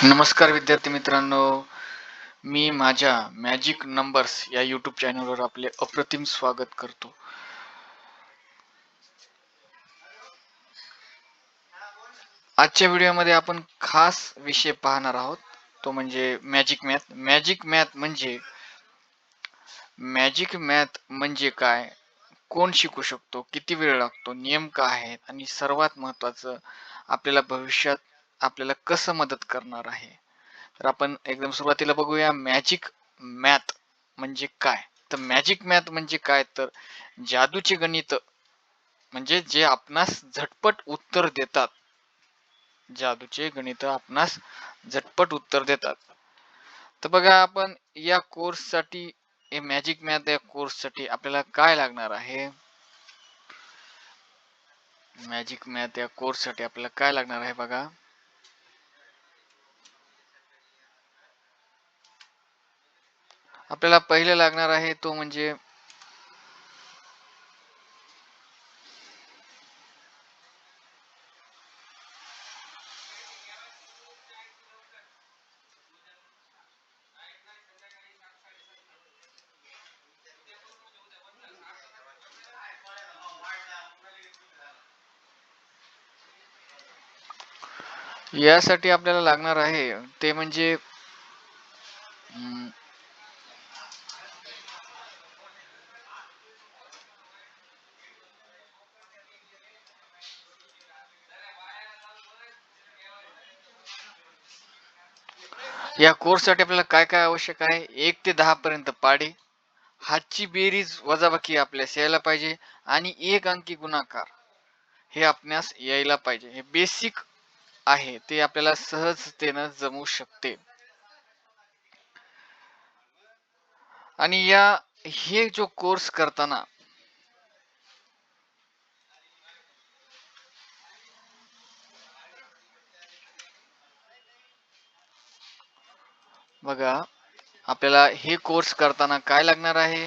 नमस्कार विद्यार्थी मित्रांनो, मी माझ्या मॅजिक नंबर्स या यूट्यूब चॅनलवर आपले अप्रतिम स्वागत करतो. आजच्या व्हिडिओमध्ये आपण खास विषय पाहणार आहोत, तो म्हणजे मॅजिक मॅथ. मॅजिक मॅथ म्हणजे काय, कोण शिकू शकतो, किती वेळ लागतो, नियम काय आहेत आणि सर्वात महत्त्वाचं आपल्याला भविष्यात आपल्याला कसं मदत करणार आहे. तर आपण एकदम सुरुवातीला बघूया मॅजिक मॅथ म्हणजे काय. तर मॅजिक मॅथ म्हणजे काय, तर जादूचे गणित म्हणजे जे आपणास झटपट उत्तर देतात. जादूचे गणित आपणास झटपट उत्तर देतात. तर बघा, आपण या कोर्ससाठी मॅजिक मॅथ या कोर्ससाठी आपल्याला काय लागणार आहे. मॅजिक मॅथ या कोर्ससाठी आपल्याला काय लागणार आहे बघा. आपल्याला पहिले लागणार आहे तो म्हणजे यासाठी आपल्याला लागणार आहे ते म्हणजे या कोर्ससाठी आपल्याला काय काय आवश्यक आहे. 1 ते 10 पर्यंत पाढे, हातची बेरीज वजाबाकी आपल्यास यायला पाहिजे आणि एक अंकी गुणाकार हे आपणास यायला पाहिजे. हे बेसिक आहे, ते आपल्याला सहजतेनं जमू शकते. आणि हे जो कोर्स करताना बघा, आपल्याला हे कोर्स करताना काय लागणार आहे.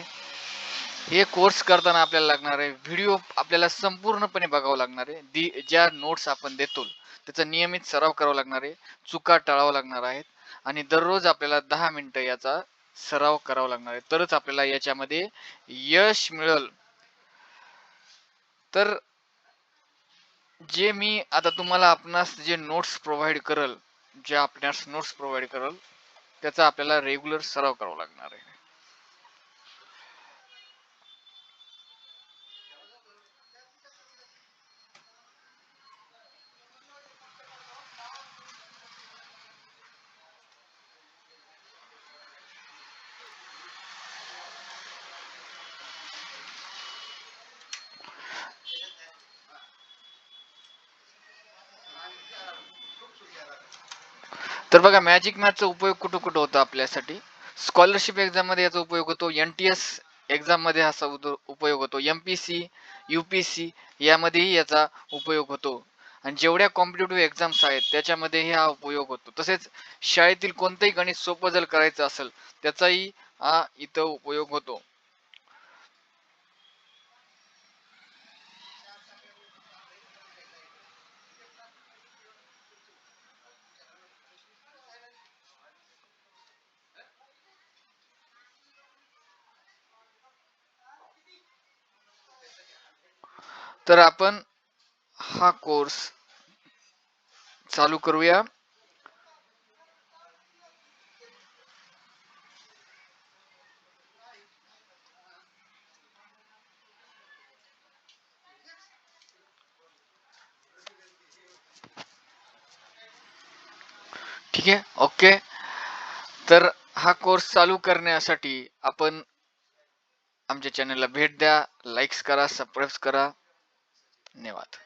हे कोर्स करताना आपल्याला लागणार आहे व्हिडिओ आपल्याला संपूर्णपणे बघावं लागणार आहे. ज्या नोट्स आपण देतो त्याचा नियमित सराव करावा लागणार आहे. चुका टाळावं लागणार आहेत आणि दररोज आपल्याला 10 मिनिटं याचा सराव करावा लागणार आहे, तरच आपल्याला याच्यामध्ये यश मिळेल. तर जे मी आता तुम्हाला आपणास जे नोट्स प्रोव्हाइड करल, त्याचा आपल्याला रेग्युलर सराव करावा लागणार आहे. तर बघा, मॅजिक मॅथचा उपयोग कुठं कुठं होतो आपल्यासाठी. स्कॉलरशिप एक्झाम मध्ये याचा उपयोग होतो. NTS एक्झाम मध्ये असा उपयोग होतो. MPC UPC यामध्येही याचा उपयोग होतो. आणि जेवढ्या कॉम्पिटेटिव्ह एक्झाम्स आहेत त्याच्यामध्येही हा उपयोग होतो. तसेच शाळेतील कोणतंही गणित सोपं जर करायचं असेल त्याचाही हा इथं उपयोग होतो. तर आपण हा कोर्स चालू करूया. ठीक आहे, ओके. तर हा कोर्स चालू करण्यासाठी आपण आमच्या चॅनलला भेट द्या, लाईक्स करा, सबस्क्राईब करा. धन्यवाद.